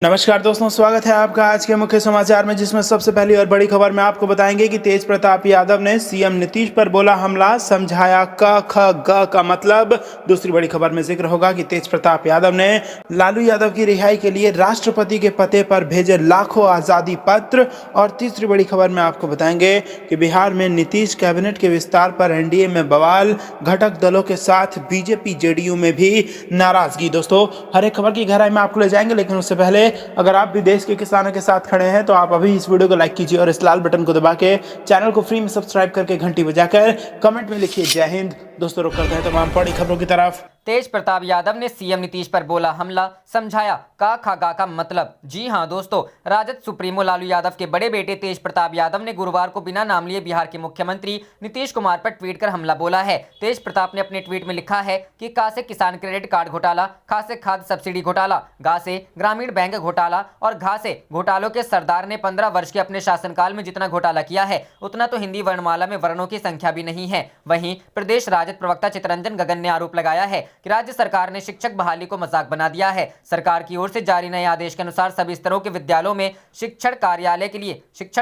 नमस्कार दोस्तों, स्वागत है आपका आज के मुख्य समाचार में, जिसमें सबसे पहली और बड़ी खबर में आपको बताएंगे कि तेज प्रताप यादव ने सीएम नीतीश पर बोला हमला, समझाया क ख ग का मतलब। दूसरी बड़ी खबर में जिक्र होगा कि तेज प्रताप यादव ने लालू यादव की रिहाई के लिए राष्ट्रपति के पते पर भेजे लाखों आजादी पत्र। और तीसरी बड़ी खबर में आपको बताएंगे कि बिहार में नीतीश कैबिनेट के विस्तार पर एनडीए में बवाल, घटक दलों के साथ बीजेपी जेडीयू में भी नाराजगी। दोस्तों, हर एक खबर की गहराई में आपको ले जाएंगे, लेकिन उससे पहले अगर आप भी देश के किसानों के साथ खड़े हैं तो आप अभी इस वीडियो को लाइक कीजिए और इस लाल बटन को दबा के चैनल को फ्री में सब्सक्राइब करके घंटी बजाकर कमेंट में लिखिए जय हिंद। दोस्तों, रुक करते हैं तमाम बड़ी खबरों की तरफ। तेज प्रताप यादव ने सीएम नीतीश पर बोला हमला, समझाया का खा गा का मतलब। जी हां दोस्तों, राजद सुप्रीमो लालू यादव के बड़े बेटे तेज प्रताप यादव ने गुरुवार को बिना नाम लिए बिहार के मुख्यमंत्री नीतीश कुमार पर ट्वीट कर हमला बोला है। तेज प्रताप ने अपने ट्वीट में लिखा है कि का से किसान क्रेडिट कार्ड घोटाला, खा से खाद्य सब्सिडी घोटाला, गा से ग्रामीण बैंक घोटाला और घा से घोटालों के सरदार ने 15 वर्ष के अपने शासनकाल में जितना घोटाला किया है उतना तो हिंदी वर्णमाला में वर्णों की संख्या भी नहीं है। वहीं प्रदेश राजद प्रवक्ता चितरंजन गगन ने आरोप लगाया है कि राज्य सरकार ने शिक्षक बहाली को मजाक बना दिया है। सरकार की ओर से जारी नए आदेश के अनुसार सभी स्तरों के विद्यालयों में शिक्षण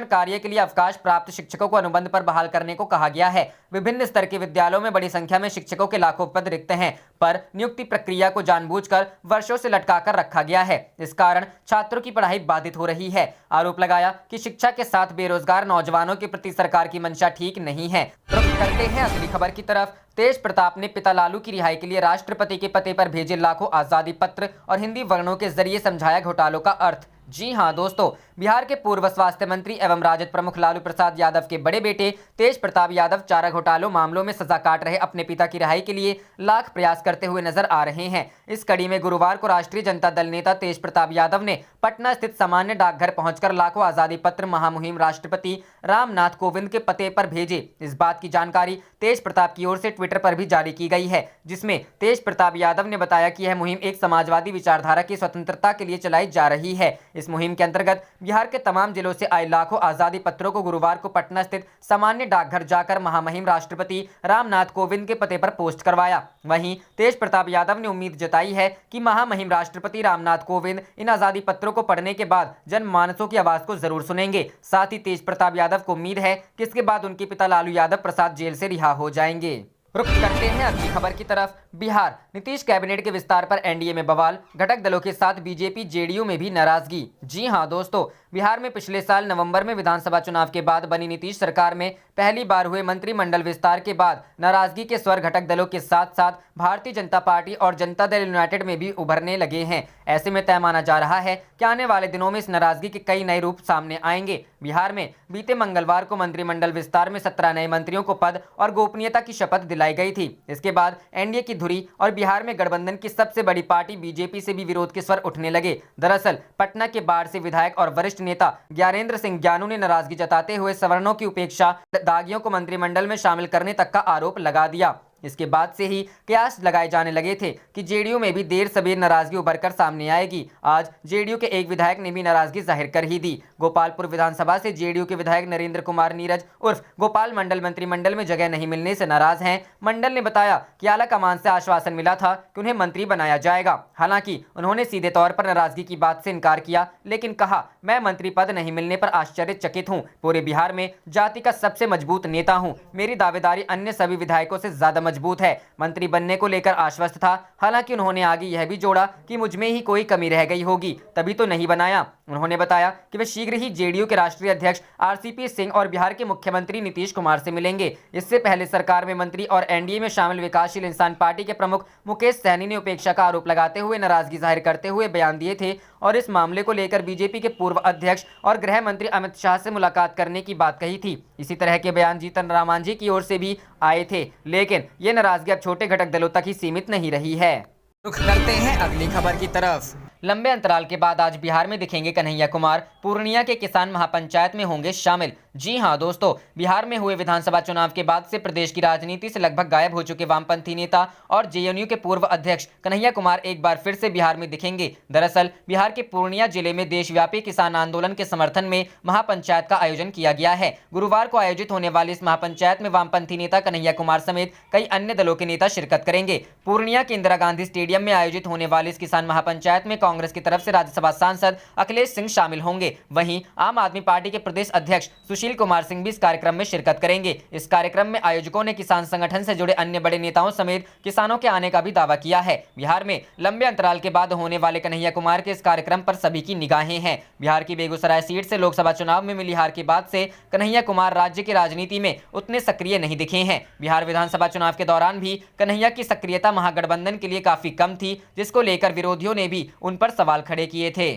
कार्य के लिए अवकाश प्राप्त शिक्षकों को अनुबंध पर बहाल करने को कहा गया है। विभिन्न स्तर के विद्यालयों में बड़ी संख्या में शिक्षकों के लाखों पद रिक्त हैं, पर नियुक्ति प्रक्रिया को जानबूझकर वर्षों से लटकाकर रखा गया है। इस कारण छात्रों की पढ़ाई बाधित हो रही है। आरोप लगाया कि शिक्षा के साथ बेरोजगार नौजवानों के प्रति सरकार की मंशा ठीक नहीं है। रुख करते हैं अगली खबर की तरफ। तेज प्रताप ने पिता लालू की रिहाई के लिए राष्ट्रपति के पते पर भेजे लाखों आजादी पत्र और हिंदी वर्णों के जरिए समझाया घोटालों का अर्थ। जी हां दोस्तों, बिहार के पूर्व स्वास्थ्य मंत्री एवं राजद प्रमुख लालू प्रसाद यादव के बड़े बेटे तेज प्रताप यादव चारा घोटालों मामलों में सजा काट रहे अपने पिता की रिहाई के लिए लाख प्रयास करते हुए नजर आ रहे हैं। इस कड़ी में गुरुवार को राष्ट्रीय जनता दल नेता तेज प्रताप यादव ने पटना स्थित सामान्य डाकघर पहुंचकर लाखों आजादी पत्र महामुहिम राष्ट्रपति रामनाथ कोविंद के पते पर भेजे। इस बात की जानकारी तेज प्रताप की ओर से ट्विटर पर भी जारी की गई है, जिसमें तेज प्रताप यादव ने बताया कि यह मुहिम एक समाजवादी विचारधारा की स्वतंत्रता के लिए चलाई जा रही है। इस मुहिम के अंतर्गत बिहार के तमाम जिलों से आए लाखों आजादी पत्रों को गुरुवार को पटना स्थित सामान्य डाकघर जाकर महामहिम राष्ट्रपति रामनाथ कोविंद के पते पर पोस्ट करवाया। वहीं तेज प्रताप यादव ने उम्मीद जताई है कि महामहिम राष्ट्रपति रामनाथ कोविंद इन आजादी पत्रों को पढ़ने के बाद जनमानसों की आवाज को जरूर सुनेंगे। साथ ही तेज प्रताप यादव को उम्मीद है कि इसके बाद उनके पिता लालू यादव प्रसाद जेल से रिहा हो जाएंगे। रुख करते हैं अगली खबर की तरफ। बिहार नीतीश कैबिनेट के विस्तार पर एनडीए में बवाल, घटक दलों के साथ बीजेपी जेडीयू में भी नाराजगी। जी हां दोस्तों, बिहार में पिछले साल नवंबर में विधानसभा चुनाव के बाद बनी नीतीश सरकार में पहली बार हुए मंत्रिमंडल विस्तार के बाद नाराजगी के स्वर घटक दलों के साथ साथ भारतीय जनता पार्टी और जनता दल यूनाइटेड में भी उभरने लगे हैं। ऐसे में तय माना जा रहा है कि आने वाले दिनों में इस नाराजगी के कई नए रूप सामने आएंगे। बिहार में बीते मंगलवार को मंत्रिमंडल विस्तार में 17 नए मंत्रियों को पद और गोपनीयता की शपथ दिलाई गई थी। इसके बाद एनडीए की धुरी और बिहार में गठबंधन की सबसे बड़ी पार्टी बीजेपी से भी विरोध के स्वर उठने लगे। दरअसल पटना के बाढ़ से विधायक और वरिष्ठ नेता ज्ञानेंद्र सिंह ज्ञानू ने नाराजगी जताते हुए सवर्णों की उपेक्षा, दागियों को मंत्रिमंडल में शामिल करने तक का आरोप लगा दिया। इसके बाद से ही कयास लगाए जाने लगे थे कि जेडीयू में भी देर सबेर नाराजगी उभरकर सामने आएगी। आज जेडीयू के एक विधायक ने भी नाराजगी जाहिर कर ही दी। गोपालपुर विधानसभा से जेडीयू के विधायक नरेंद्र कुमार नीरज उर्फ गोपाल मंडल मंत्रिमंडल में जगह नहीं मिलने से नाराज हैं। मंडल ने बताया कि आला कमान से आश्वासन मिला था कि उन्हें मंत्री बनाया जाएगा। हालांकि उन्होंने सीधे तौर पर नाराजगी की बात से इनकार किया, लेकिन कहा मैं मंत्री पद नहीं मिलने पर आश्चर्यचकित हूँ। पूरे बिहार में जाति का सबसे मजबूत नेता हूँ। मेरी दावेदारी अन्य सभी विधायकों से ज्यादा मजबूत है। मंत्री बनने को लेकर आश्वस्त था। हालांकि उन्होंने आगे यह भी जोड़ा कि मुझ में ही कोई कमी रह गई होगी, तभी तो नहीं बनाया। उन्होंने बताया कि वे शीघ्र ही जेडीयू के राष्ट्रीय अध्यक्ष आरसीपी सिंह और बिहार के मुख्यमंत्री नीतीश कुमार से मिलेंगे। इससे पहले सरकार में मंत्री और एनडीए में शामिल विकासशील इंसान पार्टी के प्रमुख मुकेश सहनी ने उपेक्षा का आरोप लगाते हुए नाराजगी जाहिर करते हुए बयान दिए थे और इस मामले को लेकर बीजेपी के पूर्व अध्यक्ष और गृह मंत्री अमित शाह से मुलाकात करने की बात कही थी। इसी तरह के बयान जीतन राम मांझी की ओर से भी आए थे, लेकिन ये नाराजगी अब छोटे घटक दलों तक ही सीमित नहीं रही है। रुख करते हैं अगली खबर की तरफ। लंबे अंतराल के बाद आज बिहार में दिखेंगे कन्हैया कुमार, पूर्णिया के किसान महापंचायत में होंगे शामिल। जी हां दोस्तों, बिहार में हुए विधानसभा चुनाव के बाद से प्रदेश की राजनीति से लगभग गायब हो चुके वामपंथी नेता और जेएनयू के पूर्व अध्यक्ष कन्हैया कुमार एक बार फिर से बिहार में दिखेंगे। दरअसल बिहार के पूर्णिया जिले में देशव्यापी किसान आंदोलन के समर्थन में महापंचायत का आयोजन किया गया है। गुरुवार को आयोजित होने वाली इस महापंचायत में वामपंथी नेता कन्हैया कुमार समेत कई अन्य दलों के नेता शिरकत करेंगे। पूर्णिया के इंदिरा गांधी स्टेडियम में आयोजित होने वाली इस किसान महापंचायत में कांग्रेस की तरफ से राज्यसभा सांसद अखिलेश सिंह शामिल होंगे। वहीं आम आदमी पार्टी के प्रदेश अध्यक्ष सुशील कुमार सिंह भी इस कार्यक्रम में शिरकत करेंगे। इस कार्यक्रम में आयोजकों ने किसान संगठन से जुड़े अन्य बड़े नेताओं समेत किसानों के आने का भी दावा किया है। बिहार में लंबे अंतराल के बाद होने वाले कन्हैया कुमार के इस कार्यक्रम पर सभी की निगाहें हैं। बिहार की बेगूसराय सीट से लोकसभा चुनाव में मिली हार के बाद से कन्हैया कुमार राज्य की राजनीति में उतने सक्रिय नहीं दिखे हैं। बिहार विधानसभा चुनाव के दौरान भी कन्हैया की सक्रियता महागठबंधन के लिए काफी कम थी, जिसको लेकर विरोधियों ने भी उन पर सवाल खड़े किए थे।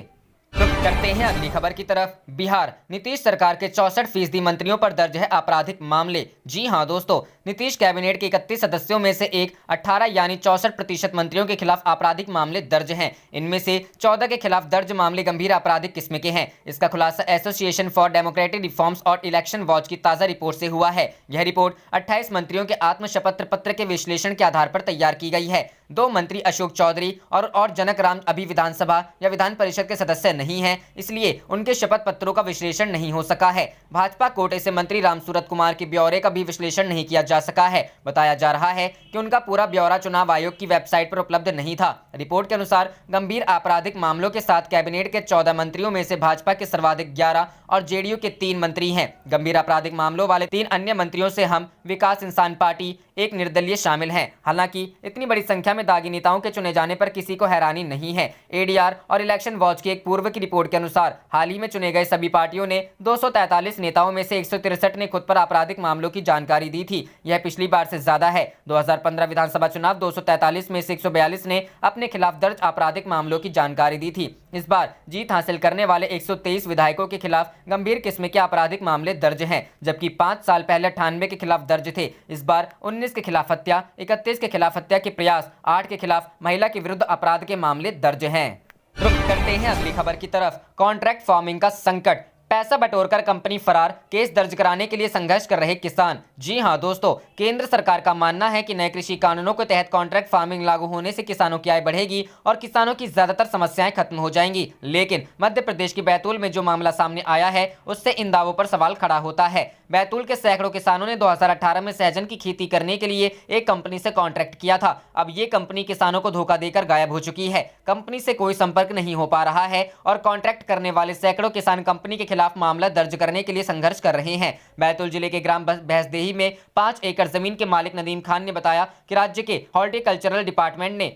रुक करते हैं अगली खबर की तरफ। बिहार नीतीश सरकार के 64% मंत्रियों पर दर्ज है आपराधिक मामले। जी हां दोस्तों, नीतीश कैबिनेट के 31 सदस्यों में से 18 यानी 64% मंत्रियों के खिलाफ आपराधिक मामले दर्ज हैं। इनमें से 14 के खिलाफ दर्ज मामले गंभीर आपराधिक किस्म के हैं। इसका खुलासा एसोसिएशन फॉर डेमोक्रेटिक रिफॉर्म्स और इलेक्शन वॉच की ताजा रिपोर्ट से हुआ है। यह रिपोर्ट 28 मंत्रियों के आत्मशपथ पत्र के विश्लेषण के आधार पर तैयार की गई है। 2 मंत्री अशोक चौधरी और जनक राम अभी विधानसभा या विधान परिषद के सदस्य नहीं हैं, इसलिए उनके शपथ पत्रों का विश्लेषण नहीं हो सका है। भाजपा कोटे से मंत्री रामसूरत कुमार के ब्यौरे का भी विश्लेषण नहीं किया जा सका है। बताया जा रहा है कि उनका पूरा ब्यौरा चुनाव आयोग की वेबसाइट पर उपलब्ध नहीं था। रिपोर्ट के अनुसार गंभीर आपराधिक मामलों के साथ कैबिनेट के 14 मंत्रियों में से भाजपा के सर्वाधिक 11 और जेडीयू के 3 मंत्री हैं। गंभीर आपराधिक मामलों वाले 3 अन्य मंत्रियों से हम विकास इंसान पार्टी, एक निर्दलीय शामिल हैं। हालांकि इतनी बड़ी संख्या में दागी नेताओं के चुने जाने पर किसी को हैरानी नहीं है। एडीआर और इलेक्शन वॉच की एक पूर्व की रिपोर्ट के अनुसार हाल ही में चुने गए सभी पार्टियों ने 243 नेताओं में से 163 ने खुद पर आपराधिक मामलों की जानकारी दी थी। यह पिछली बार से ज्यादा है। 2015 विधानसभा चुनाव 243 में से 142 ने अपने खिलाफ दर्ज आपराधिक मामलों की जानकारी दी थी। इस बार जीत हासिल करने वाले 123 विधायकों के खिलाफ गंभीर किस्म के आपराधिक मामले दर्ज हैं, जबकि 5 साल पहले 98 के खिलाफ दर्ज थे। इस बार 19 के खिलाफ हत्या, 31 के खिलाफ हत्या के प्रयास, 8 के खिलाफ महिला के विरुद्ध अपराध के मामले दर्ज हैं। रुक करते हैं अगली खबर की तरफ। कॉन्ट्रैक्ट फार्मिंग का संकट, पैसा बटोरकर कंपनी फरार, केस दर्ज कराने के लिए संघर्ष कर रहे किसान। जी हां दोस्तों, केंद्र सरकार का मानना है कि नए कृषि कानूनों के तहत कॉन्ट्रैक्ट फार्मिंग लागू होने से किसानों की आय बढ़ेगी और किसानों की ज्यादातर समस्याएं खत्म हो जाएंगी। लेकिन मध्य प्रदेश के बैतूल में जो मामला सामने आया है, उससे इन दावों पर सवाल खड़ा होता है। बैतूल के सैकड़ों किसानों ने 2018 में सहजन की खेती करने के लिए एक कंपनी से कॉन्ट्रैक्ट किया था। अब ये कंपनी किसानों को धोखा देकर गायब हो चुकी है। कंपनी से कोई संपर्क नहीं हो पा रहा है और कॉन्ट्रैक्ट करने वाले सैकड़ों किसान कंपनी के खिलाफ मामला दर्ज करने के लिए संघर्ष कर रहे हैं। बैतूल जिले के ग्राम भैंसदेही में 5 एकड़ जमीन के मालिक नदीम खान ने बताया कि राज्य के हॉर्टिकल्चरल डिपार्टमेंट ने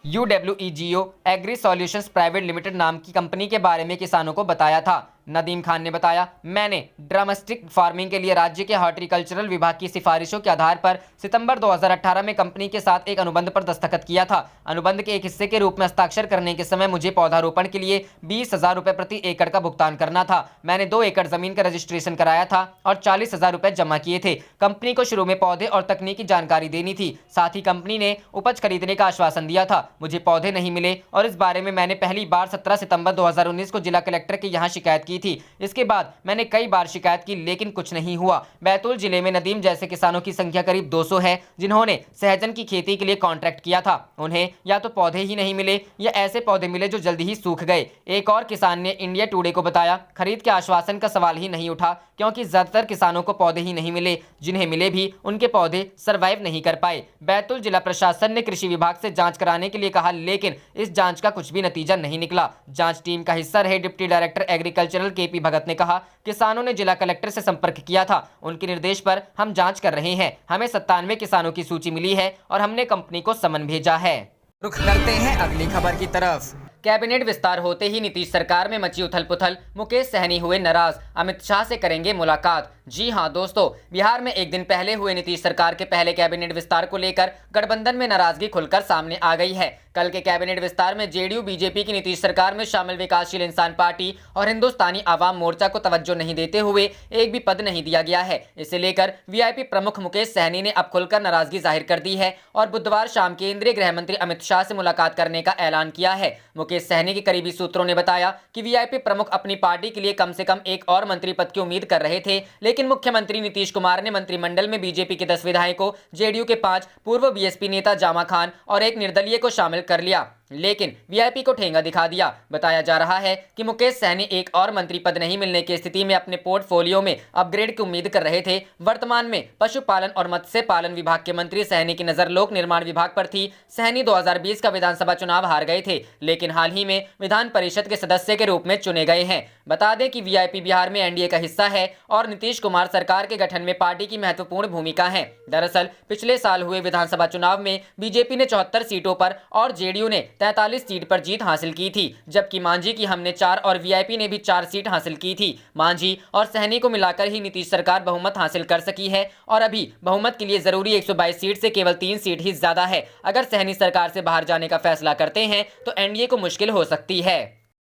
UWEGO agri solutions private limited नाम की कंपनी के बारे में किसानों को बताया था। नदीम खान ने बताया, मैंने ड्रामस्टिक फार्मिंग के लिए राज्य के हॉर्टिकल्चरल विभाग की सिफारिशों के आधार पर सितंबर 2018 में कंपनी के साथ एक अनुबंध पर दस्तखत किया था। अनुबंध के एक हिस्से के रूप में हस्ताक्षर करने के समय मुझे पौधारोपण के लिए 20,000 रुपए प्रति एकड़ का भुगतान करना था। मैंने 2 एकड़ जमीन का रजिस्ट्रेशन कराया था और 40,000 रुपए जमा किए थे। कंपनी को शुरू में पौधे और तकनीकी जानकारी देनी थी। साथ ही कंपनी ने उपज खरीदने का आश्वासन दिया था। मुझे पौधे नहीं मिले और इस बारे में मैंने पहली बार 17 सितंबर 2019 को जिला कलेक्टर के यहाँ शिकायत की थी। इसके बाद मैंने कई बार शिकायत की, लेकिन कुछ नहीं हुआ। बैतूल जिले में नदीम जैसे किसानों की संख्या करीब 200 है, जिन्होंने सहजन की खेती के लिए कॉन्ट्रैक्ट किया था। उन्हें या तो पौधे ही नहीं मिले या ऐसे पौधे मिले जो जल्दी ही सूख गए। एक और किसान ने इंडिया टुडे को बताया, खरीद के आश्वासन का सवाल ही नहीं उठा, क्योंकि ज्यादातर किसानों को पौधे ही नहीं मिले। जिन्हें मिले भी उनके पौधे सर्वाइव नहीं कर पाए। बैतूल जिला प्रशासन ने कृषि विभाग से जांच कराने के लिए कहा, लेकिन इस जांच का कुछ भी नतीजा नहीं निकला। जांच टीम का हिस्सा रहे डिप्टी डायरेक्टर एग्रीकल्चरल KP भगत ने कहा, किसानों ने जिला कलेक्टर से संपर्क किया था। उनके निर्देश पर हम जांच कर रहे हैं। हमें 97 किसानों की सूची मिली है और हमने कंपनी को समन भेजा है। रुख करते हैं अगली खबर की तरफ। कैबिनेट विस्तार होते ही नीतीश सरकार में मची उथल पुथल, मुकेश सहनी हुए नाराज, अमित शाह से करेंगे मुलाकात। जी हां दोस्तों, बिहार में एक दिन पहले हुए नीतीश सरकार के पहले कैबिनेट विस्तार को लेकर गठबंधन में नाराजगी खुलकर सामने आ गई है। कल के कैबिनेट विस्तार में जेडीयू बीजेपी की नीतीश सरकार में शामिल विकासशील इंसान पार्टी और हिंदुस्तानी आवाम मोर्चा को तवज्जो नहीं देते हुए एक भी पद नहीं दिया गया है। इसे लेकर वीआईपी प्रमुख मुकेश सहनी ने अब खुलकर नाराजगी जाहिर कर दी है और बुधवार शाम केंद्रीय गृह मंत्री अमित शाह से मुलाकात करने का ऐलान किया है। मुकेश मुकेश सहनी के करीबी सूत्रों ने बताया कि वीआईपी प्रमुख अपनी पार्टी के लिए कम से कम एक और मंत्री पद की उम्मीद कर रहे थे, लेकिन मुख्यमंत्री नीतीश कुमार ने मंत्रिमंडल में बीजेपी के 10 विधायकों, जेडीयू के 5, पूर्व बीएसपी नेता जामा खान और एक निर्दलीय को शामिल कर लिया, लेकिन वीआईपी को ठेंगा दिखा दिया। बताया जा रहा है कि मुकेश सहनी एक और मंत्री पद नहीं मिलने की स्थिति में अपने पोर्टफोलियो में अपग्रेड की उम्मीद कर रहे थे। वर्तमान में पशुपालन और मत्स्य पालन विभाग के मंत्री सहनी की नजर लोक निर्माण विभाग पर थी। सहनी 2020 का विधानसभा चुनाव हार गए थे, लेकिन हाल ही में विधान परिषद के सदस्य के रूप में चुने गए हैं। बता दें कि वीआईपी बिहार में एनडीए का हिस्सा है और नीतीश कुमार सरकार के गठन में पार्टी की महत्वपूर्ण भूमिका है। दरअसल पिछले साल हुए विधानसभा चुनाव में बीजेपी ने 74 सीटों पर और जेडीयू ने 43 सीट पर जीत हासिल की थी, जबकि मांझी की हमने 4 और वीआईपी ने भी 4 सीट हासिल की थी। मांझी और सहनी को मिलाकर ही नीतीश सरकार बहुमत हासिल कर सकी है और अभी बहुमत के लिए जरूरी 122 सीट से केवल 3 सीट ही ज्यादा है। अगर सहनी सरकार से बाहर जाने का फैसला करते हैं तो एनडीए को मुश्किल हो सकती है।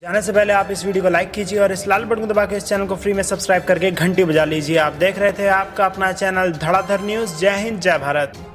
जाने से पहले आप इस वीडियो को लाइक कीजिए और इस लाल बटन को दबा के इस चैनल को फ्री में सब्सक्राइब करके घंटी बजा लीजिए। आप देख रहे थे आपका अपना चैनल धड़ाधड़ न्यूज। जय हिंद, जय भारत।